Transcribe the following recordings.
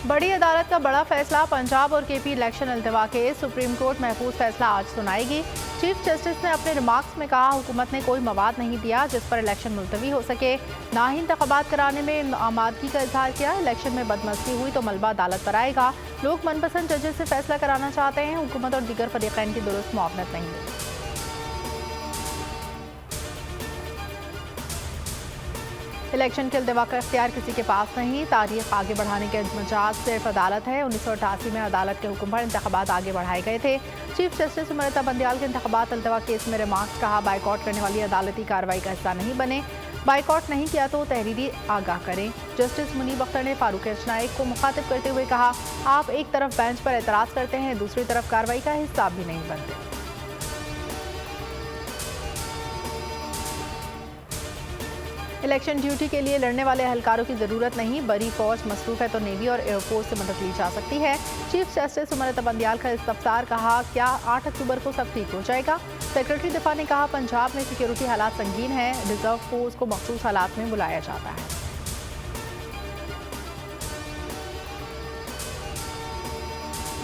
बड़ी अदालत का बड़ा फैसला, पंजाब और केपी इलेक्शन अल्तवा केस, सुप्रीम कोर्ट महफूज फैसला आज सुनाएगी। चीफ जस्टिस ने अपने रिमार्क्स में कहा, हुकूमत ने कोई मवाद नहीं दिया जिस पर इलेक्शन मुलतवी हो सके, ना ही इंतखाबात कराने में आमादगी का इजहार किया। इलेक्शन में बदमस्ती हुई तो मलबा अदालत पर आएगा। लोग मनपसंद जजेस से फैसला कराना चाहते हैं, हुकूमत और दीगर फरीकैन की दुरुस्त मुआवनत नहीं मिली। इलेक्शन के अल्तवा का इख्तियार किसी के पास नहीं, तारीख आगे बढ़ाने के मजाज सिर्फ अदालत है। 1988 में अदालत के हुक्म पर इंतखाबात आगे बढ़ाए गए थे। चीफ जस्टिस उमरता बंदियाल के इंतखाबात अल्तवा केस में रिमार्क्स, कहा बाइकआउट करने वाली अदालती कार्रवाई का हिस्सा नहीं बने, बाइकआउट नहीं किया तो तहरीरी आगाह करें। जस्टिस मुनीब अख्तर ने फारूक नाइक को मुखातिब करते हुए कहा, आप एक तरफ बेंच पर एतराज़ करते हैं, दूसरी तरफ कार्रवाई का हिस्सा भी नहीं बनते। इलेक्शन ड्यूटी के लिए लड़ने वाले एहलकारों की ज़रूरत नहीं, बड़ी फौज मसरूफ है तो नेवी और एयरफोर्स से मदद ली जा सकती है। चीफ जस्टिस उमरता बंदियाल का इस्तफसार, कहा क्या 8 अक्टूबर को सब ठीक हो जाएगा। सेक्रेटरी दिफा ने कहा, पंजाब में सिक्योरिटी हालात संगीन है, रिजर्व फोर्स को मखसूस हालात में बुलाया जाता है।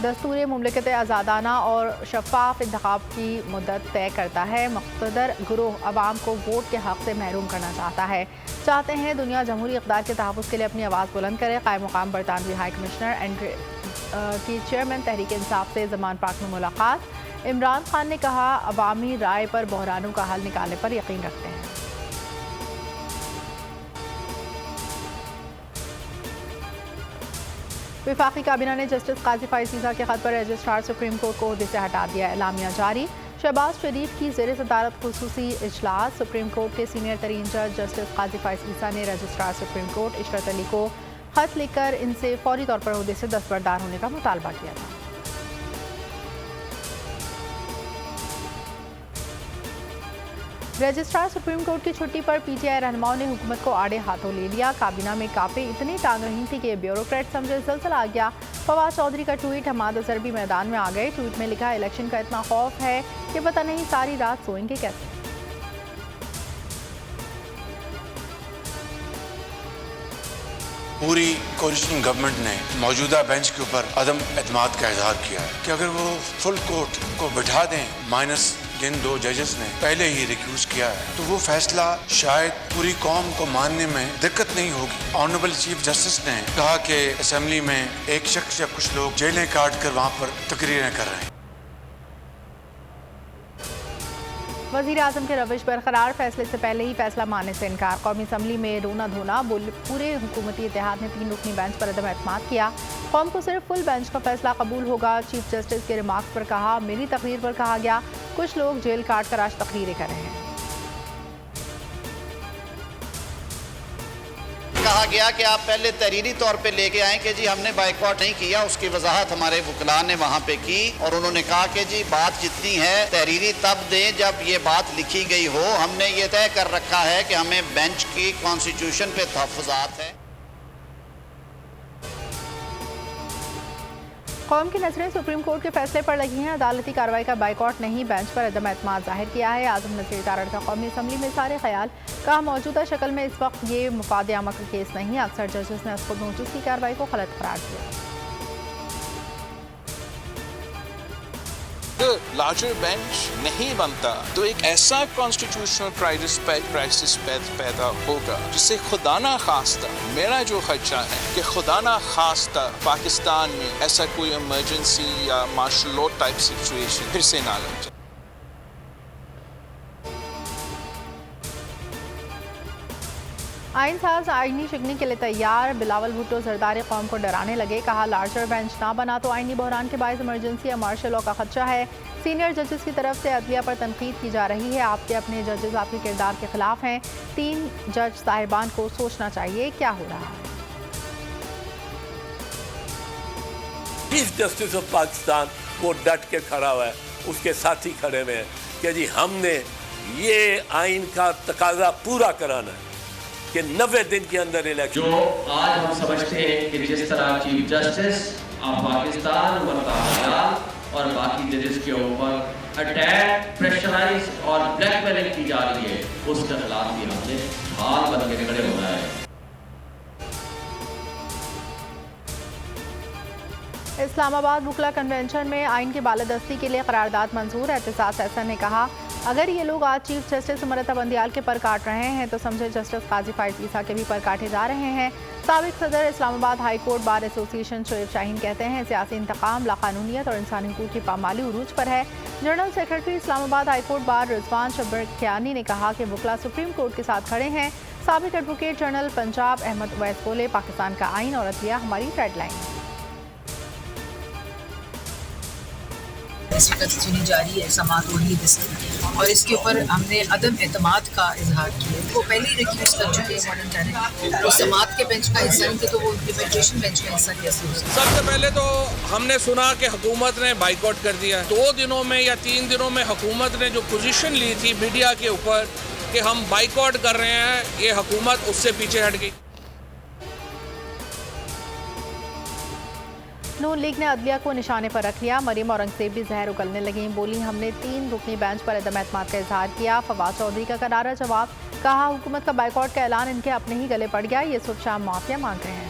दस्तूर मुमलिकत आज़ादाना और शफाफ इंतखाब की मुद्दत तय करता है। मुक़्तदर गिरोह अवाम को वोट के हक़ से महरूम करना चाहते हैं दुनिया जमहूरी इक़्तिदार के तहफ़्फ़ुज़ के लिए अपनी आवाज़ बुलंद करे। क़ायम मुक़ाम बरतानवी हाई कमिश्नर की चेयरमैन तहरीक इंसाफ से ज़मान पार्क में मुलाकात। इमरान खान ने कहा, अवामी राय पर बहरानों का हल निकालने पर यकीन रखते हैं। वफाकी काबीना ने जस्टिस काजी फाइज़ ईसा के खत पर रजिस्ट्रार सुप्रीम कोर्ट को ओहदे से हटा दिया। एलामिया जारी, शहबाज शरीफ की ज़ेर सदारत खुसूसी इजलास। सुप्रीम कोर्ट के सीनियर तरीन जज जस्टिस काजी फाइज़ ईसा ने registrar supreme court Ishrat Ali को खत लिखकर इनसे फौरी तौर पर ओहदे से दस्तबरदार होने का मुतालबा किया था। रजिस्ट्रार सुप्रीम कोर्ट की छुट्टी पर पीटीआई रहनुमाओं ने हुकूमत को आड़े हाथों ले लिया। काबीना में कापे इतनी टांग रही थी कि ब्यूरोक्रेट समझे जलजला आ गया। फवाद चौधरी का ट्वीट, हमाद अजहर भी मैदान में आ गए। ट्वीट में लिखा, इलेक्शन का इतना खौफ है कि पता नहीं सारी रात सोएंगे कैसे। पूरी कोलिशन गवर्नमेंट ने मौजूदा बेंच के ऊपर अदम एतमाद का इजहार किया है कि अगर वो फुल कोर्ट को बिठा दें, माइनस जिन 2 जजेस ने पहले ही रिक्यूज किया है, तो वो फैसला शायद पूरी कौम को मानने में दिक्कत नहीं होगी। ऑनरेबल चीफ जस्टिस ने कहा कि असेंबली में एक शख्स या कुछ लोग जेलें काट कर वहाँ पर तकरीरें कर रहे हैं। वज़ीर आज़म के रविश बरकरार, फैसले से पहले ही फैसला मानने से इनकार। कौमी असम्बली में रोना धोना, पूरे हुकूमती इत्तेहाद ने 3 रुकनी बेंच पर अदम एतमाद किया। कौम को सिर्फ फुल बेंच का फैसला कबूल होगा। चीफ जस्टिस के रिमार्क्स पर कहा, मेरी तकरीर पर कहा गया कुछ लोग जेल काट कर आज तकरीरें कर रहे हैं। कहा गया कि आप पहले तहरीरी तौर पे लेके आए कि जी हमने बाइकआउट नहीं किया। उसकी वजाहत हमारे वकला ने वहाँ पे की और उन्होंने कहा कि जी बात जितनी है तहरीरी तब दें जब ये बात लिखी गई हो। हमने ये तय कर रखा है कि हमें बेंच की कॉन्स्टिट्यूशन पे तहफ़्फ़ुज़ात है। कौम की नजरें सुप्रीम कोर्ट के फैसले पर लगी हैं। अदालती कार्रवाई का बाइकआउट नहीं, बेंच पर अदम एतमाद जाहिर किया है। आज़म नज़ीर तारड़ का कौमी असम्बली में सारे ख्याल, कहा मौजूदा शक्ल में इस वक्त ये मुफाद आमा का केस नहीं। अक्सर जजेस ने खुद नोटिस की कार्रवाई को गलत करार दिया। लार्जर बेंच नहीं बनता तो एक ऐसा कॉन्स्टिट्यूशनल क्राइसिस पैदा होगा जिससे खुदा ना खास्ता, मेरा जो खदशा है कि खुदा ना खास्ता पाकिस्तान में ऐसा कोई इमरजेंसी या मार्शल लॉ टाइप सिचुएशन फिर से ना लग जाए। आइन साज आइनी शिकनी के लिए तैयार। बिलावल भुट्टो जरदारी कौम को डराने लगे, कहा लार्जर बेंच ना बना तो आइनी बहरान के बायस इमरजेंसी या मार्शल लॉ का खदशा है। सीनियर जजेस की तरफ से अदलिया पर तनकीद की जा रही है। आपके अपने जजेस आपके किरदार के खिलाफ हैं। 3 जज साहिबान को सोचना चाहिए क्या हो रहा है। चीफ जस्टिस ऑफ पाकिस्तान वो डट के खड़ा हुआ है, उसके साथी खड़े हुए हैं कि जी हमने ये आइन का तकाजा पूरा कराना है कि 90 दिन के अंदर इलेक्शन। जो आज हम समझते हैं कि जिस तरह चीफ जस्टिस ऑफ पाकिस्तान और बाकी जजेस के ऊपर अटैक, प्रेशराइज और ब्लैकमेलिंग की जा रही है, उसके खिलाफ भी हमने ढाल बन के खड़े होना है। इस्लामाबाद वकला कन्वेंशन में आइन की बालादस्ती के लिए करारदाद मंजूर। एहतसास एहसन ने कहा, अगर ये लोग आज चीफ जस्टिस उमरता बंदियाल के पर काट रहे हैं तो समझे जस्टिस काजी फाइज ईसा के भी पर काटे जा रहे हैं। साबिक सदर Islamabad high court bar association Shoaib Shaheen कहते हैं, सियासी इंतकाम, लाकानूनियत और इंसानी हुकूक की पामाली उरूज पर है। General secretary Islamabad high court bar Rizwan शबरकियानी ने कहा कि वकला सुप्रीम कोर्ट के साथ खड़े हैं। साबिक एडवोकेट जनरल पंजाब अहमद उवैस बोले, पाकिस्तान का आइन और अदलिया हमारी रेड लाइन। इस वक्त सुनी जा रही है समाअत हो रही है और इसके ऊपर हमने अदम एतमाद का इजहार किया। वो पहले ही रिक्यूज कर चुके हैं मॉडर्न टैरिफ, वो समाअत के बेंच का हिस्सा नहीं थे तो वो इम्प्लीमेंटेशन बेंच का हिस्सा कैसे हो सकता? सबसे पहले तो हमने सुना कि हुकूमत ने बाइकआउट कर दिया। 2 दिनों में या 3 दिनों में हुकूमत ने जो पोजीशन ली थी मीडिया के ऊपर कि हम बाइकआउट कर रहे हैं, ये हुकूमत उससे पीछे हट गई। नून लीग ने अदलिया को निशाने पर रख लिया। मरीम औरंगजेब भी जहर उगलने लगी। बोली, हमने 3 रुकनी बेंच पर अदम एतमाद का इजहार किया। फवाद चौधरी का करारा जवाब। कहा, हुकूमत का बाइकआउट का ऐलान इनके अपने ही गले पड़ गया। ये सुबह शाम माफिया मांग रहे हैं।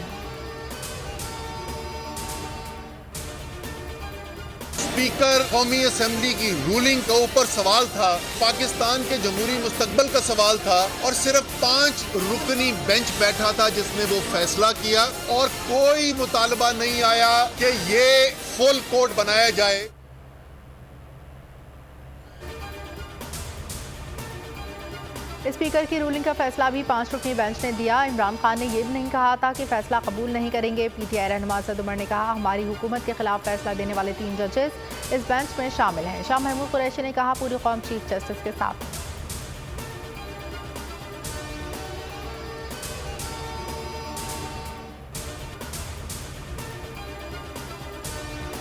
स्पीकर कौमी असेंबली की रूलिंग के ऊपर सवाल था, पाकिस्तान के जमहूरी मुस्तकबिल का सवाल था और सिर्फ 5 रुकनी बेंच बैठा था जिसने वो फैसला किया और कोई मुतालबा नहीं आया कि ये फुल कोर्ट बनाया जाए। स्पीकर की रूलिंग का फैसला भी 5 रुकनी बेंच ने दिया। इमरान खान ने यह भी नहीं कहा था कि फैसला कबूल नहीं करेंगे। पीटीआई रहनुमा असद उमर ने कहा, हमारी हुकूमत के खिलाफ फैसला देने वाले 3 जजेस इस बेंच में शामिल हैं। शाह महमूद कुरैशी ने कहा, पूरी कौम चीफ जस्टिस के साथ।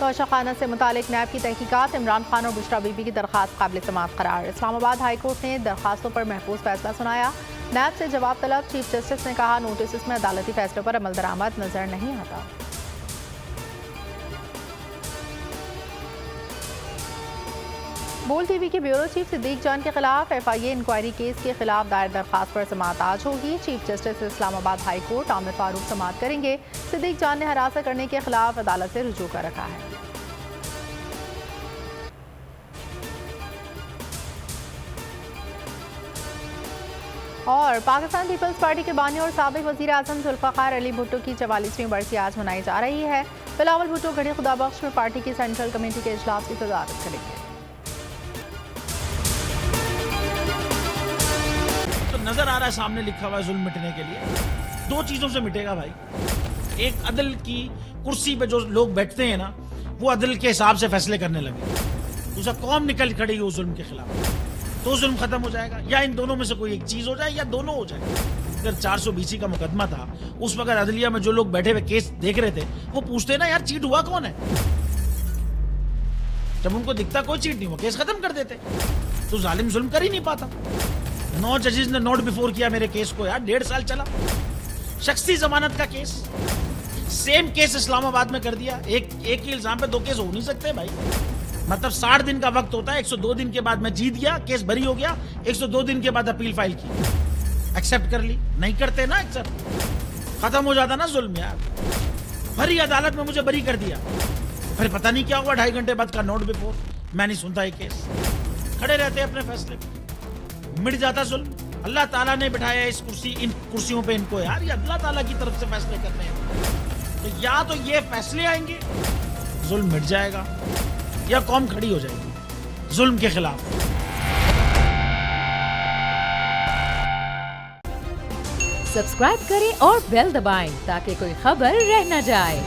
तोशा खाना से मुतालिक नैब की तहकीकात, इमरान खान और बुशरा बीबी की दरख्वास्त काबिल समाअत करार। इस्लामाबाद हाई कोर्ट ने दरख्वास्तों पर महफूज फैसला सुनाया। नैब से जवाब तलब। चीफ जस्टिस ने कहा, नोटिस में अदालती फैसलों पर अमल दरामद नजर नहीं आता। बोल टीवी के ब्यूरो चीफ सिद्दीक जान के खिलाफ FIA इंक्वायरी केस के खिलाफ दायर दरखास्त पर समाअत आज होगी। Chief justice Islamabad high court Aamir Farooq समाअत करेंगे। सिद्दीक जान ने हरासा करने के खिलाफ अदालत से रुजू कर रखा है। और पाकिस्तान पीपल्स पार्टी के बानी और साबिक वजीर आजम जुल्फकार अली भुट्टो की 44वीं बरसी आज मनाई जा रही है। बिलावल भुट्टो घड़ी खुदाबख्श में पार्टी की सेंट्रल कमेटी के इजलास की सदारत करेंगे। नजर आ रहा है सामने लिखा हुआ है जुल्म मिटने के लिए 2 चीजों से मिटेगा भाई। एक, अदल की कुर्सी पे जो लोग बैठते हैं ना, वो अदल के हिसाब से फैसले करने लगे। दूसरा, कौम निकल खड़ी हो जुल्म के खिलाफ, तो जुल्म खत्म हो जाएगा। या इन दोनों में से कोई एक चीज हो जाए या दोनों हो जाए। अगर 420 का मुकदमा था, उस वक्त अदलिया में जो लोग बैठे हुए केस देख रहे थे, वो पूछते ना, यार चीट हुआ कौन है? जब उनको दिखता कोई चीट नहीं हुआ, केस खत्म कर देते। तो जालिम जुल्म कर ही नहीं पाता। 9 जजेस ने नोट बिफोर किया मेरे केस को, यार 1.5 साल चला। शख्सी जमानत का केस, सेम केस इस्लामाबाद में कर दिया। एक ही इल्जाम पे 2 केस हो नहीं सकते भाई। मतलब 60 दिन का वक्त होता है। 102 दिन के बाद मैं जीत गया, केस बरी हो गया। 102 दिन के बाद अपील फाइल की, एक्सेप्ट कर ली। नहीं करते ना एक्सेप्ट, खत्म हो जाता ना जुल्म यार। भरी अदालत में मुझे बरी कर दिया, फिर पता नहीं क्या हुआ, 2.5 घंटे बाद का नोट बिफोर। मैं नहीं सुनता ये केस, खड़े रहते अपने फैसले पे, मिट जाता जुल्म। अल्लाह ताला ने बिठाया इस इन कुर्सियों पे इनको यार, ये अल्लाह ताला की तरफ से फैसले करने हैं। तो या तो ये फैसले आएंगे, जुल्म मिट जाएगा, या कौम खड़ी हो जाएगी जुल्म के खिलाफ। सब्सक्राइब करें और बेल दबाएं ताकि कोई खबर रह न जाए।